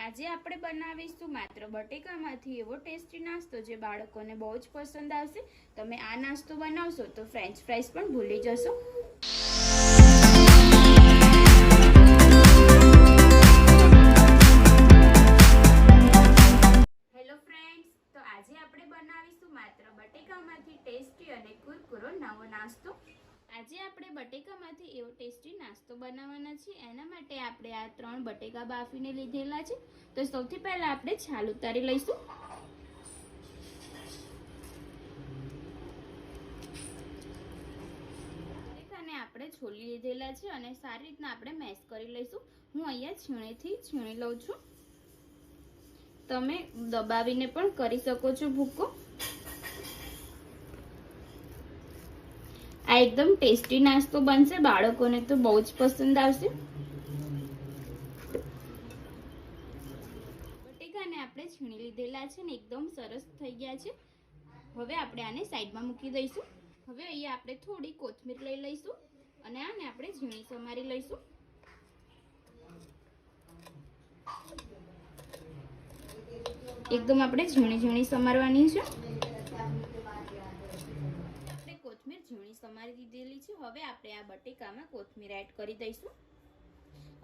આજે આપણે બનાવીશું માત્ર બટેકામાંથી એવો ટેસ્ટી નાસ્તો જે બાળકોને બહુ જ પસંદ આવશે। તમે આ નાસ્તો બનાવશો તો ફ્રેન્ચ ફ્રાઈઝ પણ ભૂલી જશો। હેલો ફ્રેન્ડ્સ, તો આજે આપણે બનાવીશું માત્ર બટેકામાંથી ટેસ્ટી અને કુરકુરો નવો નાસ્તો। આજે આપણે બટેકામાંથી એવો ટેસ્ટી નાસ્તો બનાવવાના છે। એના માટે આપણે આ 3 બટેકા બાફીને લીધેલા છે। તો સૌથી પહેલા આપણે છાલ ઉતારી લઈશું। બટેકાને આપણે છોલી લીધેલા છે અને સારી રીતના આપણે મેશ કરી લઈશું। હું અહીંયા છીણીથી છીણી લઉં છું। તમે દબાવીને પણ કરી શકો છો ભૂકો। આ એકદમ ટેસ્ટી નાસ્તો બનશે, બાળકોને તો બહુ જ પસંદ આવશે। બટેકાને આપણે છીણી લીધેલા છે ને એકદમ સરસ થઈ ગયા છે। હવે આપણે આને સાઈડમાં મૂકી દઈશું। હવે અહીંયા આપણે થોડી કોથમીર લઈ લઈશું અને આને આપણે ઝીણી સમારી લઈશું। એકદમ આપણે ઝીણી ઝીણી સમારવાની છે। કોથમીર ઝીણી સમારી દીધેલી છે। હવે આપણે આ બટેકામાં કોથમીર એડ કરી દઈશું।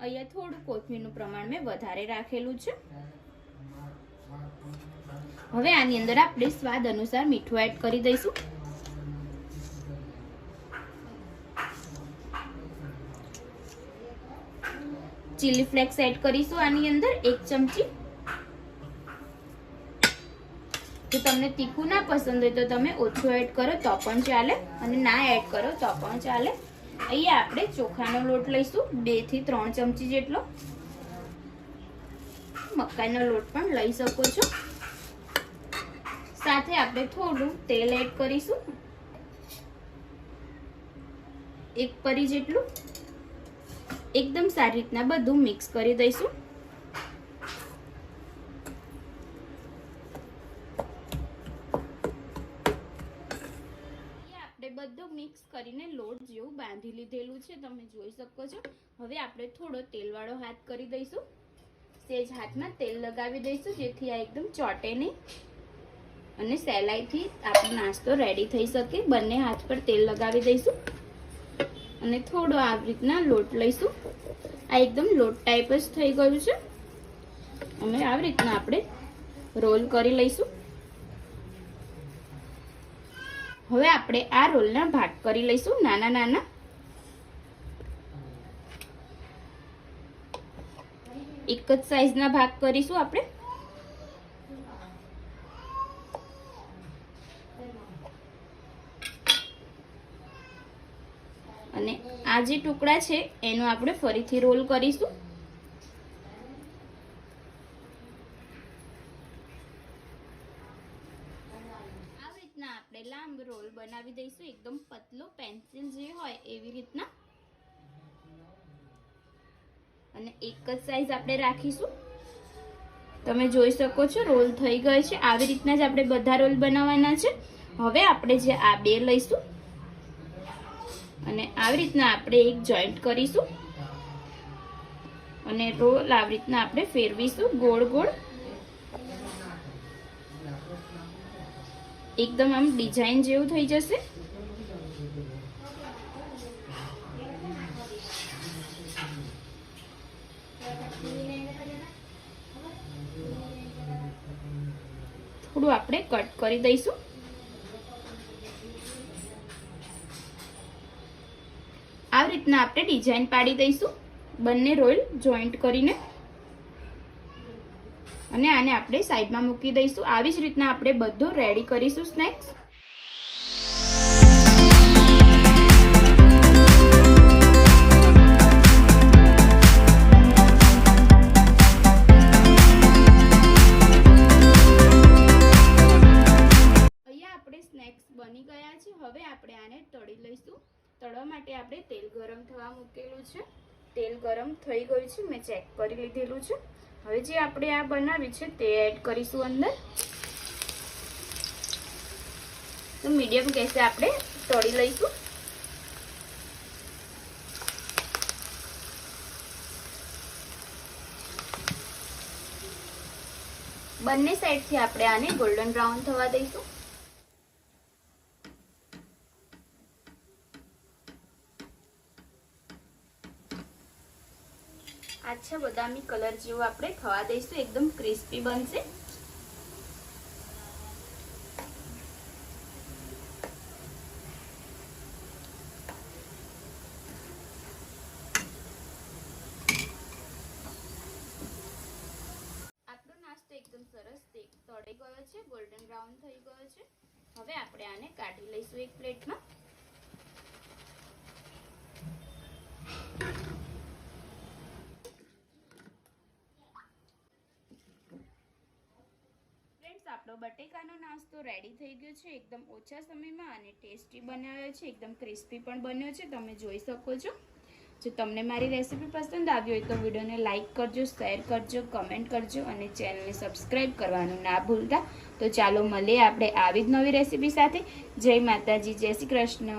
અહીંયા થોડું કોથમીરનું પ્રમાણ મેં વધારે રાખેલું છે। હવે આની અંદર આપણે સ્વાદ અનુસાર મીઠું એડ કરી દઈશું। ચીલી ફ્લેક્સ એડ કરીશું આની અંદર 1 ચમચી। જો તમને તીખું ના પસંદ હોય તો તમે ઓછું એડ કરો તો પણ ચાલે અને ના એડ કરો તો પણ ચાલે। અહીંયા આપણે ચોખાનો લોટ લઈશું 2 થી 3 ચમચી જેટલો। મકાઈનો લોટ પણ લઈ શકો છો। સાથે આપણે થોડું તેલ એડ કરીશું 1 પરી જેટલું। એકદમ સારી રીતના બધું મિક્સ કરી દઈશું। બધું મિક્સ કરીને લોટ જેવું બાંધી લીધેલું છે, તમે જોઈ શકો છો। હવે આપણે થોડો તેલવાળો હાથ કરી દઈશું। સેજ હાથમાં તેલ લગાવી દઈશું જેથી આ એકદમ ચોટે નહીં અને સહેલાઈથી આપણો નાસ્તો રેડી થઈ શકે। બંને હાથ પર તેલ લગાવી દઈશું અને થોડો આવી રીતના લોટ લઈશું। આ એકદમ લોટ ટાઈપ જ થઈ ગયું છે। અને આવી રીતના આપણે રોલ કરી લઈશું। હવે આપણે આ રોલના ભાગ કરી લઈશું નાના નાના। એક જ સાઈઝના ભાગ કરીશું આપણે। અને આ જે ટુકડા છે એનો આપણે ફરીથી રોલ કરીશું। આપણે લાંબો રોલ બનાવી દઈશું એકદમ પતલો, પેન્સિલ જે હોય એવી રીતના। અને એક જ સાઈઝ આપણે રાખીશું। તમે જોઈ શકો છો રોલ થઈ ગયો છે। આવી રીતના જ આપણે બધા રોલ બનાવવાના છે। હવે આપણે જે આ બે લઈશું અને આવી રીતના આપણે એક જોઈન્ટ કરીશું અને રોલ આવી રીતના આપણે ફેરવીશું ગોળ ગોળ। એકદમ આમ ડિઝાઇન જેવું થઈ જશે। થોડું આપણે કટ કરી દઈશું। આવી રીતના આપણે ડિઝાઇન પાડી દઈશું બંને રોલ જોઈન્ટ કરીને અને આને આપણે સાઈડમાં મૂકી દઈશું। આવી જ રીતના આપણે બધું રેડી કરીશું સ્નેક્સ। અહીંયા આપણે સ્નેક્સ બની ગયા છે। હવે આપણે આને તળી લઈશું। તળવા માટે આપણે તેલ ગરમ થવા મૂકેલું છે। તેલ ગરમ થઈ ગયું છે, મેં ચેક કરી લીધેલું છે। હવે જે આપણે આ બનાવી છે તે એડ કરીશું અંદર। તો મીડિયમ ગેસે આપણે તળી લઈશું। બંને સાઈડથી આપણે આને ગોલ્ડન બ્રાઉન થવા દઈશું. આછા બદામી કલર જેવું આપણે થવા દઈશું. એકદમ ક્રિસ્પી બનશે. એકદમ સરસ તળાઈ ગયો છે, ગોલ્ડન બ્રાઉન થઈ ગયો છે. હવે આપણે આને કાઢી લઈશું એક પ્લેટમાં. ફ્રેન્ડ્સ, આપણો બટેકાનો નાસ્તો રેડી થઈ ગયો છે. એકદમ ઓછા સમયમાં અને ટેસ્ટી બનાવ્યો છે. એકદમ ક્રિસ્પી પણ બન્યો છે, તમે જોઈ શકો છો. જો તમને મારી રેસીપી પસંદ આવી હોય તો વિડીયોને લાઇક કરજો, શેર કરજો, કમેન્ટ કરજો અને ચેનલને સબસ્ક્રાઈબ કરવાનું ના ભૂલતા. તો ચાલો મળીએ આપણે આવી જ નવી રેસીપી સાથે. જય માતાજી, જય શ્રી કૃષ્ણ.